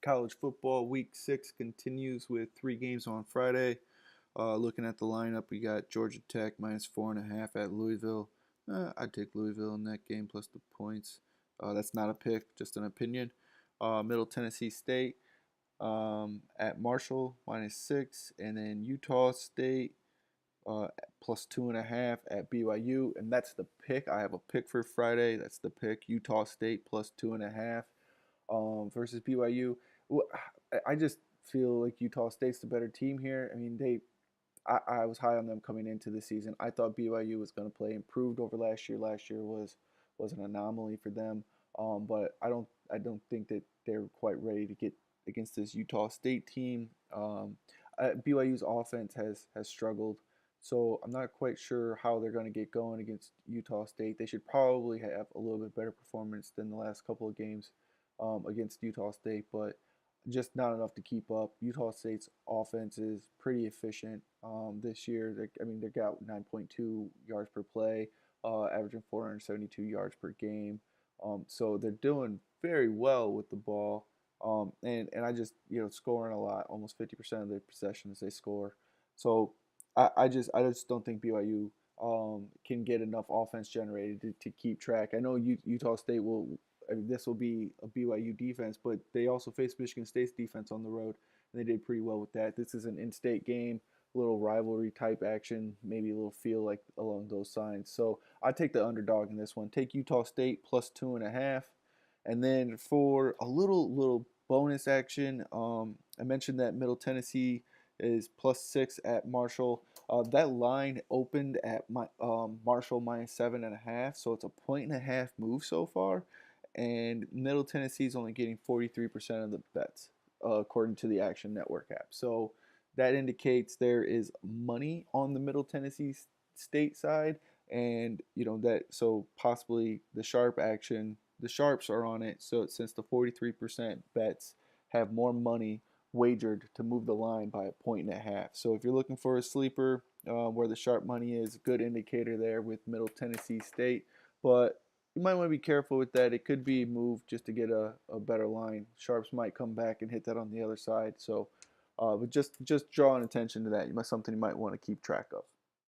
College football week 6 continues with 3 games on Friday. Looking at the lineup, we got Georgia Tech -4.5 at Louisville. I'd take Louisville in that game plus the points. That's not a pick, just an opinion. Middle Tennessee State at Marshall -6, and then Utah State plus 2.5 at BYU, and that's the pick. I have a pick for Friday. That's the pick. Utah State plus 2.5 versus BYU. I just feel like Utah State's the better team here. I mean, I was high on them coming into the season. I thought BYU was going to play improved over last year. Last year was an anomaly for them. But I don't think that they're quite ready to get against this Utah State team. BYU's offense has struggled, so I'm not quite sure how they're going to get going against Utah State. They should probably have a little bit better performance than the last couple of games against Utah State, but just not enough to keep up. Utah State's offense is pretty efficient this year. They got 9.2 yards per play, averaging 472 yards per game. So they're doing very well with the ball. And I just scoring a lot, almost 50% of the possessions they score. So I just don't think BYU can get enough offense generated to keep track. I know Utah State will. I mean, this will be a BYU defense, but they also faced Michigan State's defense on the road, and they did pretty well with that. This is an in-state game, a little rivalry type action, maybe a little feel like along those signs. So I take the underdog in this one. Take Utah State plus 2.5, and then for a little bonus action, I mentioned that Middle Tennessee is +6 at Marshall. That line opened at Marshall -7.5, so it's a 1.5 move so far. And Middle Tennessee is only getting 43% of the bets, according to the Action Network app. So that indicates there is money on the Middle Tennessee State side, and that so possibly the sharps are on it. So since the 43% bets have more money wagered to move the line by 1.5. So if you're looking for a sleeper where the sharp money is, a good indicator there with Middle Tennessee State, but you might want to be careful with that. It could be moved just to get a better line. Sharps might come back and hit that on the other side. So, but just drawing attention to that. Something you might want to keep track of.